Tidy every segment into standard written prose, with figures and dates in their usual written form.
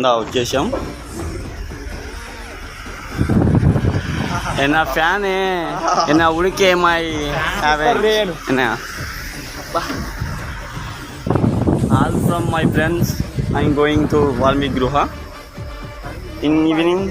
కింద వచ్చేసాం. నా ఫ్యాన్ నా ఉడికే my all from my friends. I'm going to Valmiki గృహ ఇన్ ఈవినింగ్.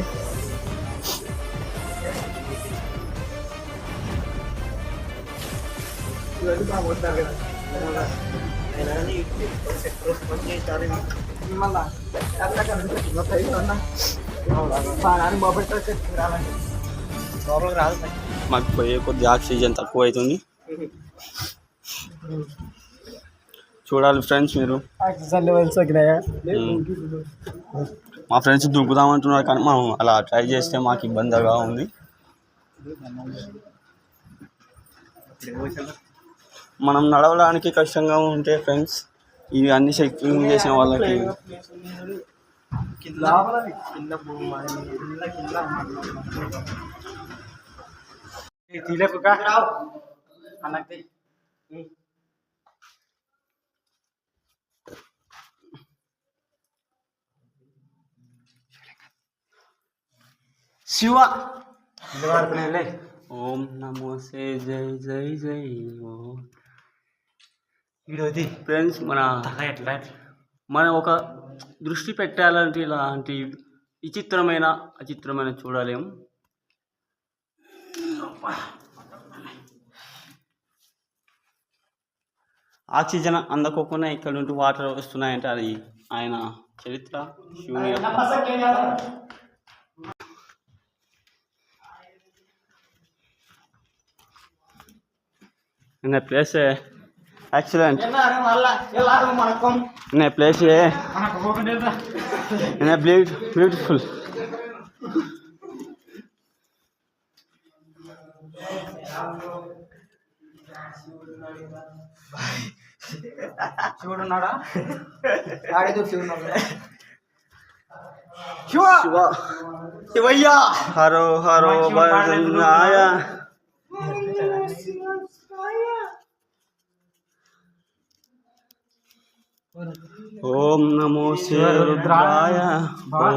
మాకు పోయే కొద్ది ఆక్సిజన్ తక్కువ అవుతుంది. చూడాలి ఫ్రెండ్స్ మీరు. మా ఫ్రెండ్స్ దూకుదామంటున్నారు కానీ మనం అలా ట్రై చేస్తే మాకు ఇబ్బందిగా ఉంది. మనం నడవడానికి కష్టంగా ఉంటే ఫ్రెండ్స్ ఇవి అన్ని చెకింగ్ చేసిన వాళ్ళకి శివ ఓం నమో సే జై జై జై ఓం. ఫ్రెండ్స్ మనం ఒక దృష్టి పెట్టాలంటే ఇలాంటి విచిత్రమైన అచిత్రమైన చూడలేము. ఆక్సిజన్ అందకోకుండా ఇక్కడ నుండి వాటర్ వస్తున్నాయంటే అది ఆయన చరిత్ర. శివుని in a place excellent in a place in a beautiful శివుడున్నాడా? శివయ్య హరో హరో భజనాయ ఓం నమో శ్రీ రుద్రాయ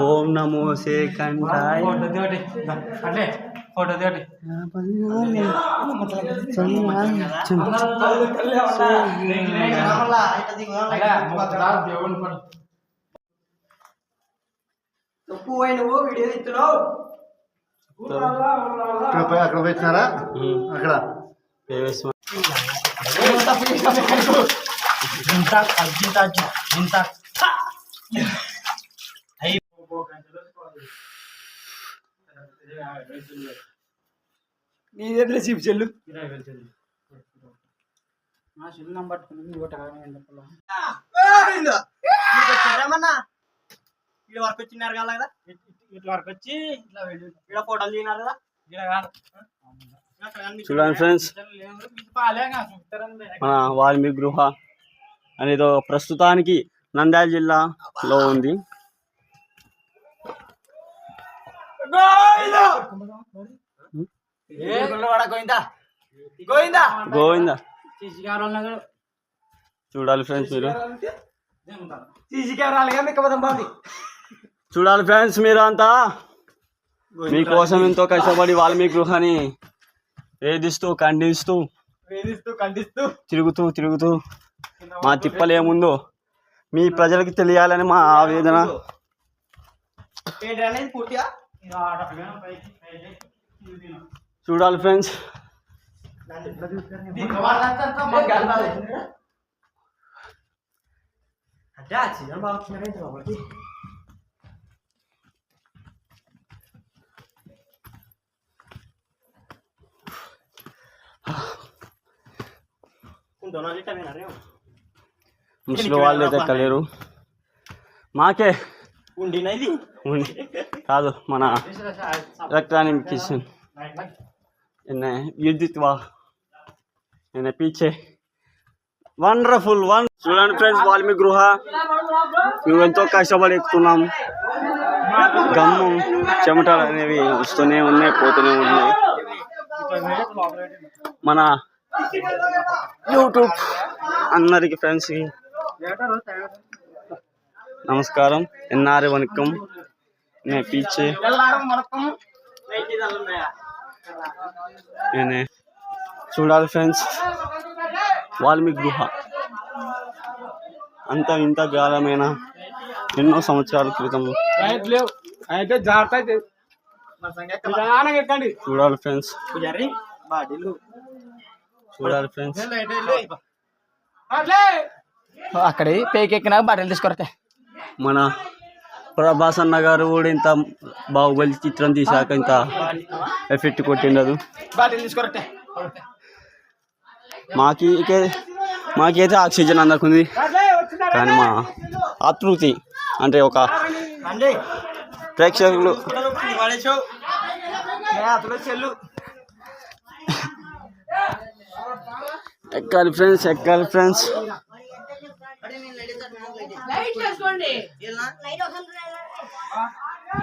ఓం నమో శ్రీ కంఠాయ. అక్కడ పెట్టినారా? అక్కడ నీదే చీప్ చెల్లు వరకు వచ్చినారు కదా, ఇట్లా వరకు వచ్చి ఇట్లా ఫోటోలు తీసినారు కదా. చూడండి ఫ్రెండ్స్, మన వాల్మీకి గృహ అనేది ప్రస్తుతానికి నంద్యాల జిల్లాలో ఉంది. గోవిందా చూడాలి ఫ్రెండ్స్ మీరు. చూడాలి ఫ్రెండ్స్ మీరు అంతా మీకోసం ఎంతో కష్టపడి వాల్మీకి గృహాన్ని వేధిస్తూ ఖండిస్తూ తిరుగుతూ మా తిప్పలేముందో మీ ప్రజలకి తెలియాలని మా ఆవేదన. చూడాలి ఫ్రెండ్స్. ముసలి వాళ్ళు అయితే ఎక్కలేరు. మాకే కాదు మన ఎలక్ట్రానిక్ కిచెన్ విద్యుత్ పీచే వండర్ఫుల్ వన్. చూడండి ఫ్రెండ్స్, వాల్మీకి గృహ మేము ఎంతో కష్టపడి ఎక్కుతున్నాం. గమ్ము చెమటలు అనేవి వస్తూనే ఉన్నాయి, పోతూనే ఉన్నాయి. మన యూట్యూబ్ అందరికి ఫ్రెండ్స్కి నమస్కారం ఎన్ఆర్ఏ వణకం నే పీచే నేనే చూడాలి ఫ్రెండ్స్ వాల్మీకి గుహ అంత ఇంత గాలమైన ఎన్నో సంవత్సరాల క్రితం చూడాలి ఫ్రెండ్స్ అక్కడ పేకి ఎక్కినాక బట్టలు తీసుకొరతే మన ప్రభాస్ అన్న గారు కూడా ఇంత బాహుబలి చిత్రం తీసాక ఇంత ఎఫెక్ట్ కొట్టిండదు. బట్టలు తీసుకొరతే మాకైతే ఆక్సిజన్ అందకుంది, కానీ మా ఆతృతి అంటే ఒక ప్రేక్షకులు ఎక్కాలి ఫ్రెండ్స్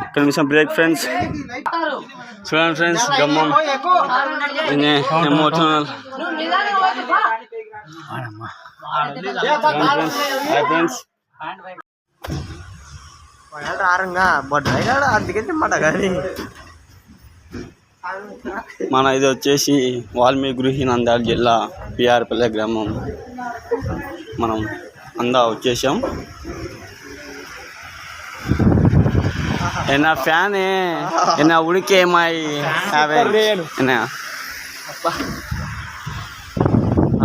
ఒక్క నిమిషం బ్రేక్ ఫ్రెండ్స్. చూడండి ఫ్రెండ్స్ గమ్మం ఎమోషనల్ ఫ్రెండ్స్. మన ఇది వచ్చేసి వాల్మీకి గృహ నంద్యాల జిల్లా పిఆర్పల్లె గ్రామం. మనం అందా వచ్చేసాం. నా ఫ్యాన్ నా ఉడికే my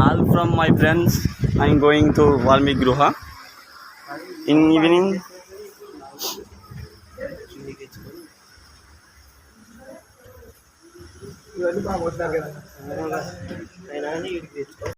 all from my friends I'm going to Valmiki గృహ ఇన్ ఈవినింగ్.